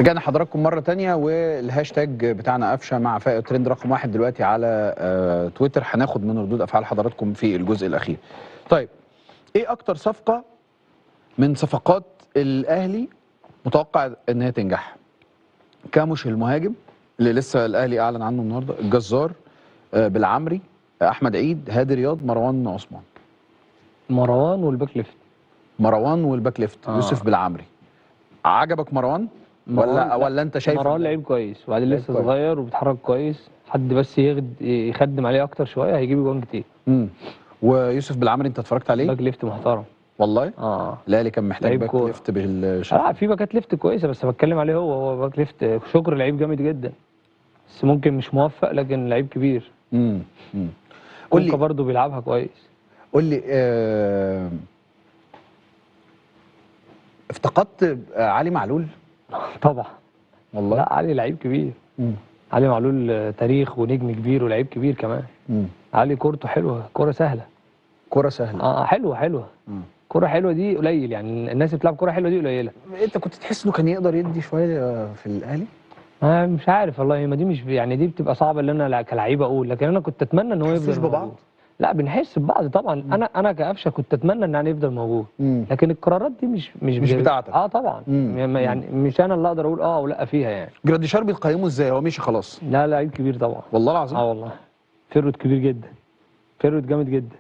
رجعنا حضراتكم مرة تانية، والهاشتاج بتاعنا قفشة مع فائق ترند رقم 1 دلوقتي على تويتر. هناخد من ردود أفعال حضراتكم في الجزء الأخير. طيب، إيه أكتر صفقة من صفقات الأهلي متوقع إن هي تنجح؟ كاموش المهاجم اللي لسه الأهلي أعلن عنه النهارده، الجزار، بالعمري، أحمد عيد، هادي رياض، مروان عثمان. مروان والباك ليفت. مروان والباك ليفت يوسف بالعمري. عجبك مروان ولا انت شايف مروان لعيب كويس وبعدين لسه كويس. صغير وبيتحرك كويس، حد بس يخدم عليه اكتر شويه هيجيب جوان كتير. ويوسف بالعمري انت اتفرجت عليه؟ باك ليفت محترم والله. الاهلي كان محتاج باك ليفت لا، في باكات ليفت كويسه بس بتكلم عليه، هو باك ليفت. شكر لعيب جامد جدا بس ممكن مش موفق، لكن لعيب كبير. قول لي برضه بيلعبها كويس. قول لي افتقدت علي معلول؟ طبعا والله. لا، علي لعيب كبير. علي معلول تاريخ ونجم كبير ولعيب كبير كمان. علي كورته حلوه، كوره سهله. كوره سهله. حلوه. كوره حلوه دي قليل، يعني الناس اللي بتلعب كوره حلوه دي قليله. انت كنت تحس انه كان يقدر يدي شويه في الاهلي؟ مش عارف والله، ما دي مش يعني دي بتبقى صعبه اللي انا كلعيب اقول، لكن انا كنت اتمنى ان هو يفضل ببعض. لا، بنحس ببعض طبعا. انا كقفشه كنت اتمنى ان يعني يفضل موجود. لكن القرارات دي مش بتاعتك. طبعا. يعني مش انا اللي اقدر اقول او لا فيها يعني. جراديشار بتقيمه ازاي؟ هو مشي خلاص. لا، لعيب كبير طبعا. والله العظيم. والله فيرود كبير جدا، فيرود جامد جدا.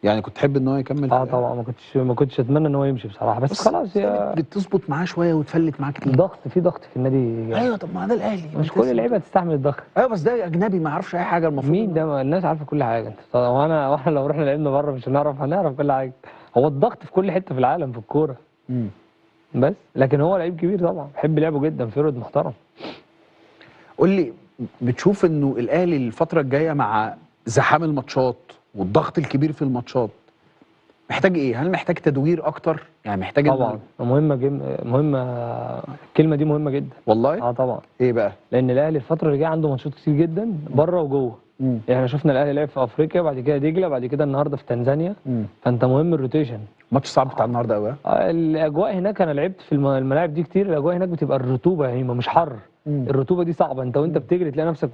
يعني كنت تحب ان هو يكمل؟ طبعا ما كنتش اتمنى ان هو يمشي بصراحه، بس خلاص بتظبط معاه شويه وتفلت معاه كتير. في ضغط في النادي. ايوه، طب ما ده الاهلي، مش كل اللعيبه تستحمل الضغط. ايوه بس ده اجنبي ما يعرفش اي حاجه المفروض. مين ده؟ الناس عارفه كل حاجه. انت واحنا لو رحنا لعبنا بره مش هنعرف كل حاجه. هو الضغط في كل حته في العالم في الكوره. بس لكن هو لعيب كبير طبعا، بحب لعبه جدا، فيرود محترم. قول لي، بتشوف انه الاهلي الفتره الجايه مع زحام الماتشات والضغط الكبير في الماتشات محتاج ايه؟ هل محتاج تدوير اكتر؟ يعني محتاج طبعا مهمه الكلمه دي مهمه جدا والله. طبعا. ايه بقى؟ لان الاهلي الفتره اللي جايه عنده ماتشات كتير جدا بره وجوه. احنا شفنا الاهلي لعب في افريقيا، بعد كده دجله، بعد كده النهارده في تنزانيا. فانت مهم الروتيشن. ماتش صعب بتاع النهارده قوي. الاجواء هناك، انا لعبت في الملاعب دي كتير، الاجواء هناك بتبقى الرطوبه يعني مش حر. الرطوبه دي صعبه، انت وانت بتجري تلاقي نفسك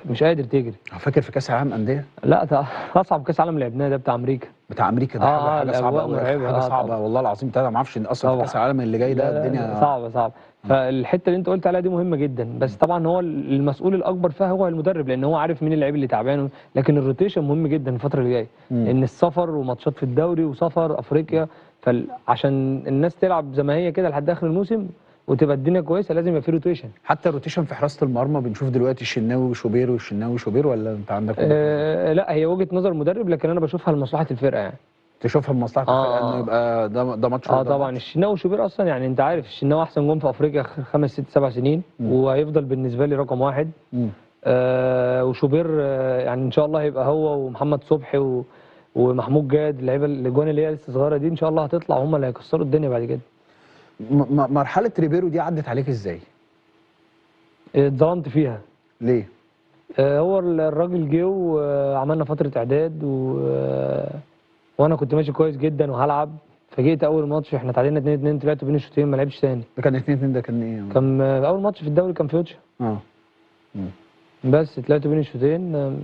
مش قادر تجري. فاكر في كاس العالم انديه؟ لا، اصعب كاس عالم لعبناه ده بتاع امريكا. ده حاجه صعبه قوي. حاجه صعبه والله العظيم. ما اعرفش ان اصلا في كاس العالم اللي جاي ده الدنيا صعبه. فالحته اللي انت قلت عليها دي مهمه جدا، بس طبعا هو المسؤول الاكبر فيها هو المدرب، لان هو عارف مين اللعيب اللي تعبان. لكن الروتيشن مهم جدا الفتره اللي جايه، لان السفر وماتشات في الدوري وسفر افريقيا، فعشان الناس تلعب زي ما هي كده لحد اخر الموسم وتبقى الدنيا كويسه لازم يبقى في روتيشن. حتى الروتيشن في حراسه المرمى بنشوف دلوقتي الشناوي وشوبير والشناوي وشوبير، ولا انت عندك لا، هي وجهه نظر مدرب، لكن انا بشوفها لمصلحه الفرقه يعني. تشوفها لمصلحه الفرقه انه يبقى ده ماتش طبعا. الشناوي وشوبير اصلا يعني انت عارف الشناوي احسن جون في افريقيا 5 6 7 سنين وهيفضل بالنسبه لي رقم 1. وشوبير يعني ان شاء الله هيبقى هو ومحمد صبحي ومحمود جاد، اللعيبه الاجوان اللي هي لسه صغيره دي ان شاء الله هتطلع، هم اللي هيكسروا الدنيا بعد كده. مرحله ريبيرو دي عدت عليك ازاي؟ اتظلمت فيها. ليه؟ هو الراجل جه وعملنا فتره اعداد وانا كنت ماشي كويس جدا وهلعب، فجيت اول ماتش احنا تعادلنا 2-2، طلعت بين الشوطين ما لعبش تاني. ده كان 2-2، ده كان ايه؟ كان اول ماتش في الدوري كان فيوتشر. بس طلعت بين الشوطين،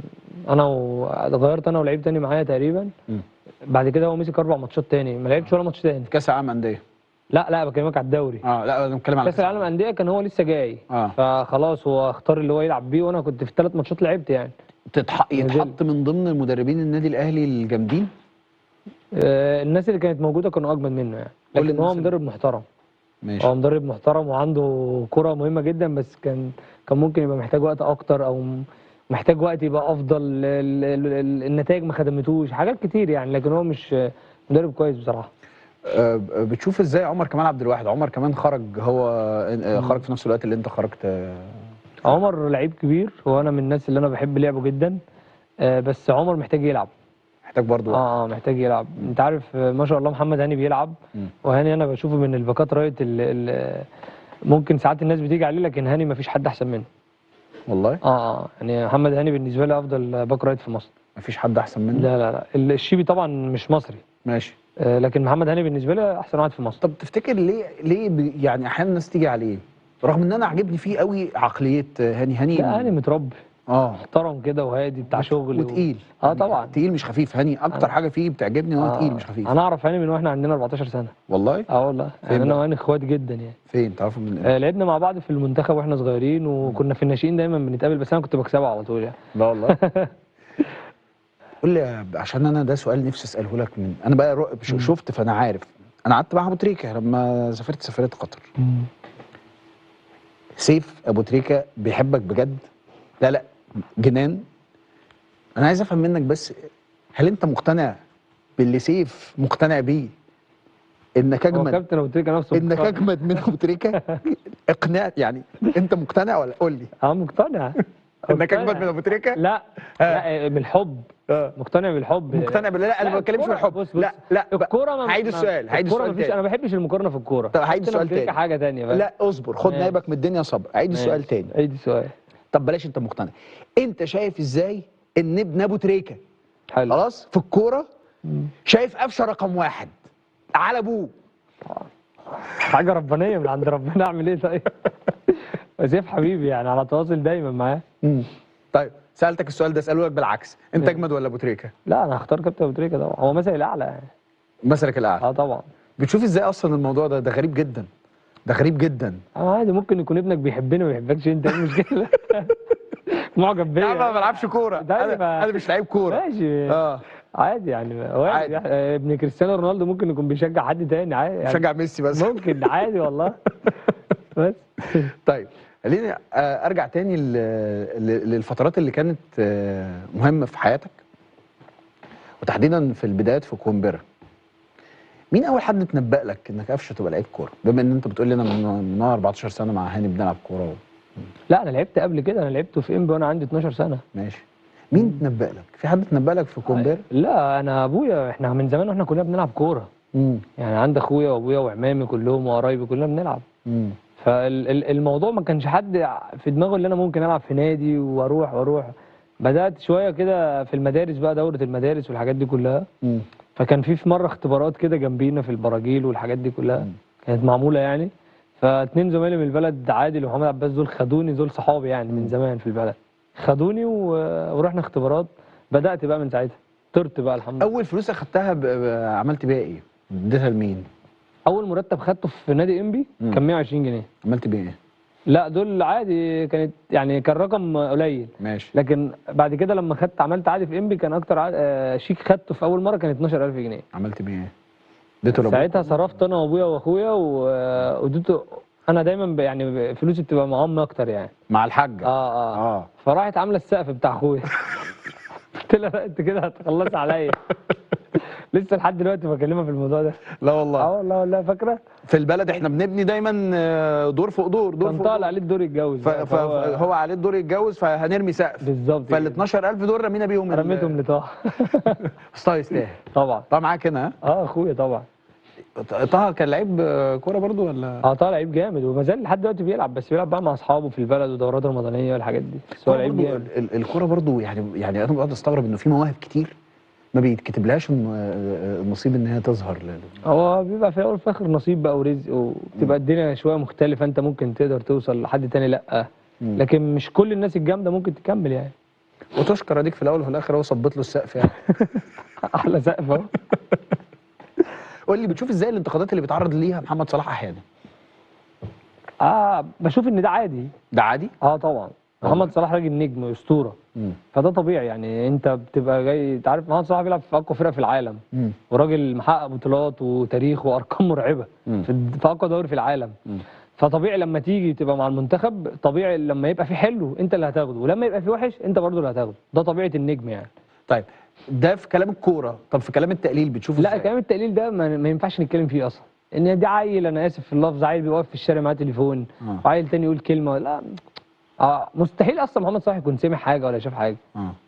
غيرت انا ولعيب تاني معايا تقريبا. بعد كده هو مسك 4 ماتشات تاني ما لعبش ولا ماتش تاني. كاس العالم انديه؟ لا بكلمك على الدوري. لا انا بتكلم على كاس العالم انديه، كان هو لسه جاي. فخلاص هو اختار اللي هو يلعب بيه، وانا كنت في ال3 ماتشات لعبت يعني. يتحط من ضمن المدربين النادي الاهلي الجامدين؟ الناس اللي كانت موجوده كانوا اجمد منه يعني، لكن هو مدرب محترم. ماشي. هو مدرب محترم وعنده كرة مهمه جدا، بس كان ممكن يبقى محتاج وقت اكتر، او محتاج وقت يبقى افضل. النتائج ما خدمتوش حاجات كتير يعني، لكن هو مش مدرب كويس بصراحه. بتشوف ازاي عمر كمال عبد الواحد؟ عمر كمان خرج، هو خرج في نفس الوقت اللي انت خرجت. عمر لعيب كبير، وانا من الناس اللي انا بحب لعبه جدا. بس عمر محتاج يلعب، محتاج برضه محتاج يلعب. انت عارف ما شاء الله محمد هاني بيلعب. وهاني انا بشوفه من الباكات رايت ممكن ساعات الناس بتيجي عليه، لكن هاني ما فيش حد احسن منه والله. يعني محمد هاني بالنسبه لي افضل باك رايت في مصر. ما فيش حد احسن منه؟ لا الشيبي طبعا مش مصري. ماشي. لكن محمد هاني بالنسبه لي احسن واحد في مصر. طب تفتكر ليه يعني احيانا الناس تيجي عليه رغم ان انا عاجبني فيه قوي عقليه هاني لا هاني متربي اه محترم كده وهادي بتاع شغل وتقيل طبعا. تقيل مش خفيف. هاني اكتر حاجه فيه بتعجبني ان هو تقيل مش خفيف. انا اعرف هاني من واحنا عندنا 14 سنه. والله والله فين يعني انا بقى؟ وهاني اخوات جدا يعني. فين تعرفوا من إيه؟ لعبنا مع بعض في المنتخب واحنا صغيرين، وكنا في الناشئين دايما بنتقابل، بس انا كنت بكسبه على طول يعني. لا والله. قول لي عشان انا ده سؤال نفسي اساله لك من انا بقى شفت فانا عارف. انا قعدت مع ابو تريكه لما سافرت سفريه قطر. سيف ابو تريكه بيحبك بجد؟ لا جنان. انا عايز افهم منك بس، هل انت مقتنع باللي سيف مقتنع بيه؟ انك هو اجمد؟ كابتن ابو تريكه نفسه انك مقتنع. اجمد من ابو تريكه؟ اقناع يعني. انت مقتنع ولا قول لي؟ مقتنع. انك اجمد من ابو تريكه؟ لا لا بالحب. مقتنع بالحب. مقتنع بالله؟ لا انا ما بتكلمش بالحب. بص لا الكوره هعيد السؤال الكوره مفيش، انا ما بحبش المقارنه في الكوره. طب هعيد السؤال تاني. حاجه ثانيه بقى. لا اصبر، خد نايبك من الدنيا صبر. عيد السؤال تاني. عيد السؤال. طب بلاش انت مقتنع، انت شايف ازاي ان ابن ابو تريكه حلو خلاص في الكوره شايف قفشه رقم واحد على ابوه؟ حاجه ربانيه من عند ربنا، اعمل ايه طيب؟ سيف حبيبي يعني على تواصل دايما معاه. طيب سالتك السؤال ده اساله لك بالعكس، انت اجمد ولا ابو تريكه؟ لا انا هختار كابتن ابو تريكه طبعا، هو مثلي الاعلى يعني. مثلك الاعلى؟ طبعا. بتشوف ازاي اصلا الموضوع ده غريب جدا. ده غريب جدا. عادي ممكن يكون ابنك بيحبني وما بيحبكش انت، ايه المشكله؟ معجب بيا. يا عم انا ما بلعبش كوره، انا مش لعيب كوره. ماشي. عادي يعني عادي. ابن كريستيانو رونالدو ممكن يكون بيشجع حد تاني عادي يعني. بيشجع ميسي بس. ممكن عادي والله. بس طيب خليني ارجع تاني للفترات اللي كانت مهمه في حياتك، وتحديدا في البدايات في كومبيرا. مين اول حد تنبأ لك انك قفشه تبقى لعيب كوره؟ بما ان انت بتقول لي انا من 14 سنه مع هاني بنلعب كوره لا انا لعبت قبل كده، انا لعبت في انبي وانا عندي 12 سنه. ماشي. مين تنبأ لك؟ في حد تنبأ لك في كومبيرا؟ لا انا ابويا، احنا من زمان واحنا كلنا بنلعب كوره. يعني عند اخويا وابويا وعمامي كلهم وقرايبي كلنا بنلعب. فالموضوع ما كانش حد في دماغه ان انا ممكن العب في نادي واروح. بدات شويه كده في المدارس بقى، دوره المدارس والحاجات دي كلها. فكان في مره اختبارات كده جنبينا في البراجيل والحاجات دي كلها كانت معموله يعني. فاتنين زمايلي من البلد، عادل ومحمد عباس، دول خدوني، دول صحابي يعني من زمان في البلد، خدوني ورحنا اختبارات. بدات بقى من ساعتها، طرت بقى الحمد لله. اول فلوس اخدتها عملت بيها ايه؟ اديتها لمين؟ اول مرتب خدته في نادي انبي كان 120 جنيه. عملت بيه ايه؟ لا دول عادي، كانت يعني كان رقم قليل ماشي. لكن بعد كده لما خدت عملت عادي في انبي كان اكتر شيك خدته في اول مره كان 12000 جنيه. عملت بيه ايه؟ اديته لابوك؟ ساعتها صرفت انا وابويا واخويا واديته. انا دايما يعني فلوسي بتبقى مع امي اكتر يعني. مع الحاجه؟ فراحت عامله السقف بتاع اخويا. قلت لها لا انت كده هتخلصي عليا. لسه لحد دلوقتي بكلمها في الموضوع ده. لا والله. والله فاكره. في البلد احنا بنبني دايما دور فوق دور كان طالع عليه الدور يتجوز، فهو عليه الدور يتجوز فهنرمي سقف بالظبط. فال 12000 دول رمينا بيهم رميتهم لطه. بس طه يستاهل طبعا. طه معاك هنا؟ اخويا طبعا. طه كان لعيب كوره برضو ولا؟ طه لعيب جامد وما زال لحد دلوقتي بيلعب، بس بيلعب بقى مع اصحابه في البلد ودورات رمضانيه والحاجات دي، بس هو لعيب جامد. الكوره برضو يعني انا بقعد استغرب انه في مواهب كتير ما بيتكتبلهاش النصيب ان هي تظهر. هو بيبقى في الاول وفي الاخر نصيب بقى ورزق، وبتبقى الدنيا شويه مختلفه، انت ممكن تقدر توصل لحد تاني لا. لكن مش كل الناس الجامده ممكن تكمل يعني. وتشكر اديك في الاول وفي الاخر هو صبت له السقف يعني. احلى سقف اهو. قول لي بتشوف ازاي الانتقادات اللي بيتعرض ليها محمد صلاح احيانا؟ بشوف ان ده عادي. ده عادي؟ طبعا. محمد صلاح راجل نجم اسطوره. فده طبيعي يعني، انت بتبقى جاي، انت عارف محمد صلاح بيلعب في اقوى فرقه في العالم. وراجل محقق بطولات وتاريخ وارقام مرعبه في اقوى دوري في العالم. فطبيعي لما تيجي تبقى مع المنتخب، طبيعي لما يبقى في حلو انت اللي هتاخده، ولما يبقى في وحش انت برضه اللي هتاخده، ده طبيعه النجم يعني. طيب ده في كلام الكوره، طب في كلام التقليل بتشوفه ازاي؟ لا كلام التقليل ده ما ينفعش نتكلم فيه اصلا، ان دي عيل، انا اسف في اللفظ، عيل بيوقف في الشارع معاه تليفون وعيل تاني يقول كلمه، لا مستحيل اصلا محمد صلاح يكون سمع حاجه ولا شاف حاجه.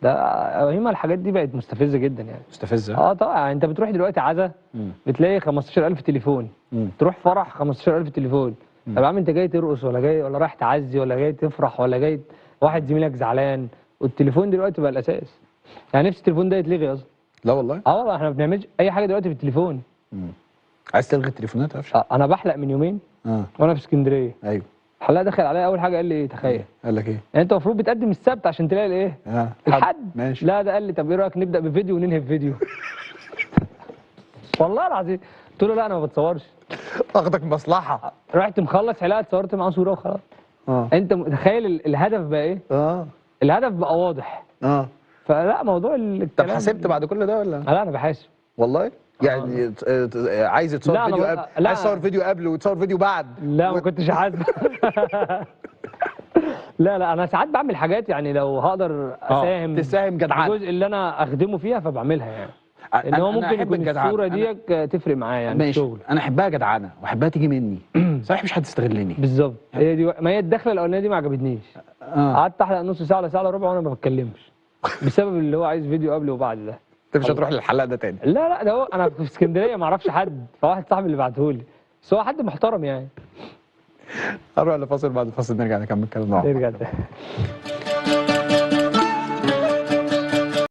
ده هما الحاجات دي بقت مستفزه جدا يعني. مستفزه؟ طبعا. انت بتروح دلوقتي عزا بتلاقي 15000 تليفون، تروح فرح 15000 تليفون. طب يا عم انت جاي ترقص ولا جاي ولا رايح تعزي ولا جاي تفرح ولا جاي واحد زميلك زعلان؟ والتليفون دلوقتي بقى الاساس. يعني نفس التليفون ده يتلغي اصلا. لا والله؟ والله احنا ما بنعملش اي حاجه دلوقتي بالتليفون. عايز تلغي التليفونات؟ انا بحلق من يومين وانا في اسكندريه. ايوه. الحلاق دخل عليا اول حاجه قال لي ايه تخيل؟ قال لك ايه؟ يعني انت المفروض بتقدم السبت عشان تلاقي الايه؟ الحد. ماشي. لا ده قال لي طب ايه رايك نبدا بفيديو وننهي بفيديو؟ والله العظيم قلت له لا انا ما بتصورش. اخدك مصلحه. رحت مخلص حلاقه اتصورت معاه صوره وخلاص. انت متخيل الهدف بقى ايه؟ الهدف بقى واضح. فلا موضوع الكلام. طب حسبت بعد كل ده ولا؟ لا انا بحاسب والله؟ يعني عايز تصور فيديو قبل، عايز تصور فيديو قبل وتصور فيديو بعد؟ لا ما كنتش حاسب. لا انا ساعات بعمل حاجات يعني لو هقدر اساهم تساهم جدعان الجزء اللي انا اخدمه فيها فبعملها يعني. ان هو ممكن يكون الصوره ديت تفرق معايا يعني في الشغل. انا احبها جدعانه واحبها تيجي مني. صحيح مش هتستغلني. بالظبط هي دي. ما هي الدخله الاولانيه دي ما عجبتنيش. قعدت احلق نص ساعه ولا ساعه الا ربع وانا ما بتكلمش بسبب اللي هو عايز فيديو قبل وبعد ده. انت مش هتروح للحلاق ده تاني؟ لا ده هو انا في اسكندريه ما اعرفش حد، فواحد صاحبي اللي بعته لي، بس هو حد محترم يعني. هنروح لفاصل، بعد الفاصل نرجع نكمل كلامنا. نرجع تاني.